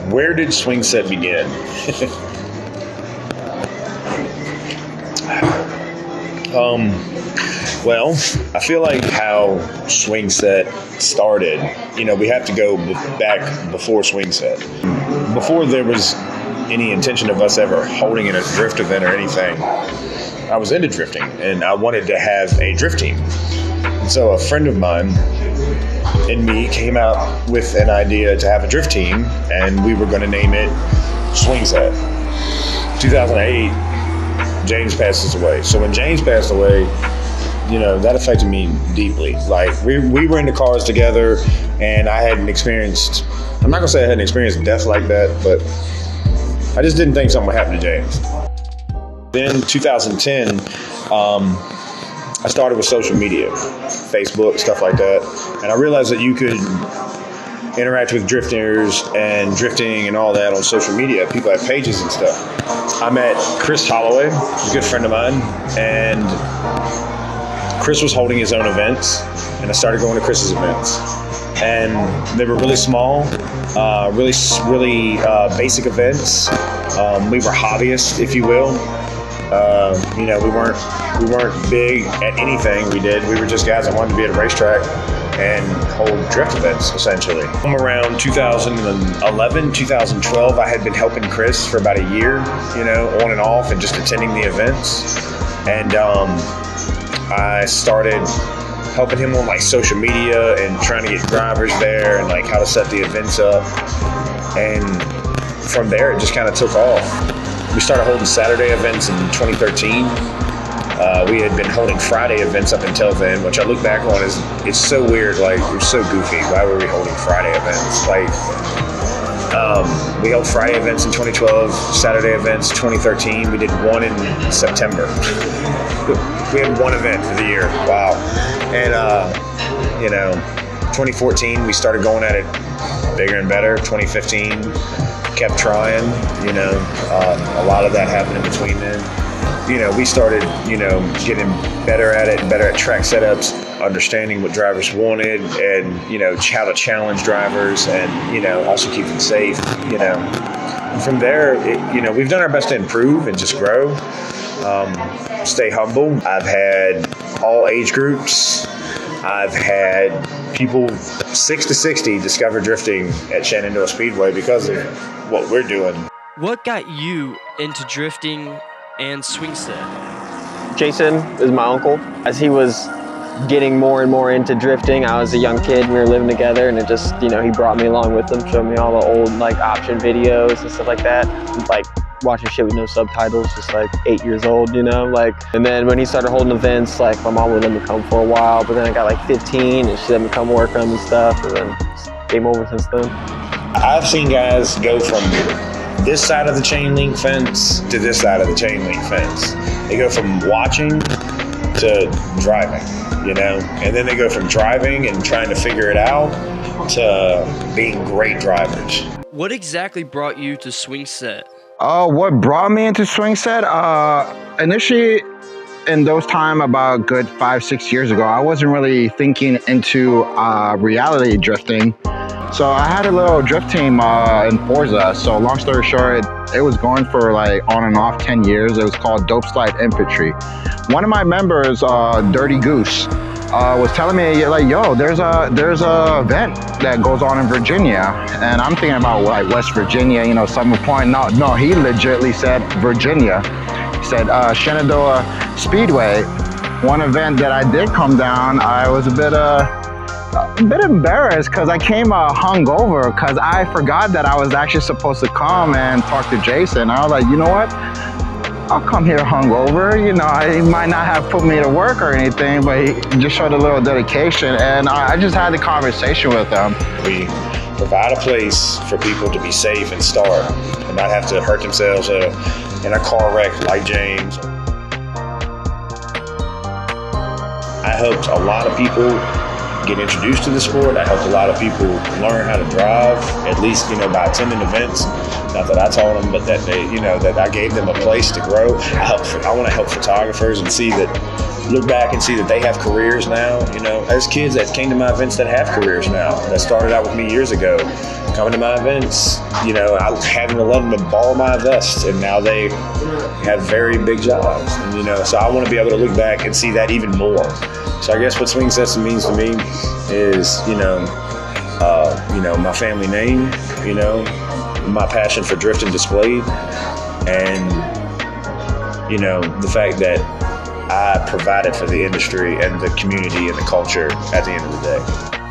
Where did swing set begin? Well, I feel like how swing set started, we have to go back before swing set. Before there was any intention of us ever holding in a drift event or anything, I was into drifting and I wanted to have a drift team. And so a friend of mine and me came out with an idea to have a drift team, and we were going to name it Swing Set. 2008, James passes away. So when James passed away, that affected me deeply. Like, we were in the cars together, and I hadn't experienced, I'm not going to say I hadn't experienced death like that, but I just didn't think something would happen to James. Then 2010, I started with social media, Facebook, stuff like that. And I realized that you could interact with drifters and drifting and all that on social media. People have pages and stuff. I met Chris Holloway, a good friend of mine, and Chris was holding his own events, and I started going to Chris's events. And they were really small, really basic events. We were hobbyists, if you will. We weren't big at anything we did. We were just guys that wanted to be at a racetrack and hold drift events, essentially. Around 2011, 2012, I had been helping Chris for about a year, on and off, and just attending the events. And I started helping him on social media and trying to get drivers there and how to set the events up. And from there, it just kind of took off. We started holding Saturday events in 2013. We had been holding Friday events up until then, which I look back on as it's so weird. We're so goofy. Why were we holding Friday events? We held Friday events in 2012, Saturday events 2013. We did one in September. We had one event for the year. Wow. And 2014 we started going at it bigger and better. 2015. Kept trying, a lot of that happened in between then. We started, getting better at it, better at track setups, understanding what drivers wanted and, how to challenge drivers and, also keep them safe, And from there, we've done our best to improve and just grow, stay humble. I've had all age groups. I've had people 6 to 60 discover drifting at Shenandoah Speedway because of what we're doing. What got you into drifting and swing set? Jason is my uncle. As he was getting more and more into drifting, I was a young kid, we were living together, and it just, he brought me along with him, showed me all the old option videos and stuff like that. Watching shit with no subtitles, just 8 years old, and then when he started holding events, my mom would let me come for a while, but then I got 15 and she let me come work on them and stuff, and then came over since then. I've seen guys go from this side of the chain link fence to this side of the chain link fence. They go from watching to driving, and then they go from driving and trying to figure it out to being great drivers. What exactly brought you to swing set? What brought me into swing set? Initially, in those time, about good 5-6 years ago, I wasn't really thinking into reality drifting. So I had a little drift team in Forza. So long story short, it was going for on and off 10 years. It was called Dope Slide Infantry. One of my members, Dirty Goose, was telling me yo, there's a event that goes on in Virginia, and I'm thinking about West Virginia, Summer Point. No, he legitimately said Virginia. He said Shenandoah Speedway. One event that I did come down, I was a bit embarrassed because I came hungover because I forgot that I was actually supposed to come and talk to Jason. I was like, you know what? I'll come here hungover. He might not have put me to work or anything, but he just showed a little dedication, and I just had the conversation with him. We provide a place for people to be safe and start and not have to hurt themselves in a car wreck like James. I helped a lot of people get introduced to the sport. I helped a lot of people learn how to drive, at least, by attending events. Not that I taught them, but that they, that I gave them a place to grow. I want to help photographers and look back and see that they have careers now. There's kids that came to my events that have careers now, that started out with me years ago. coming to my events, having to let them to borrow my vest, and now they have very big jobs. And, so I want to be able to look back and see that even more. So I guess what Swing Sets means to me is, my family name, my passion for drifting displayed, and, the fact that I provided for the industry and the community and the culture at the end of the day.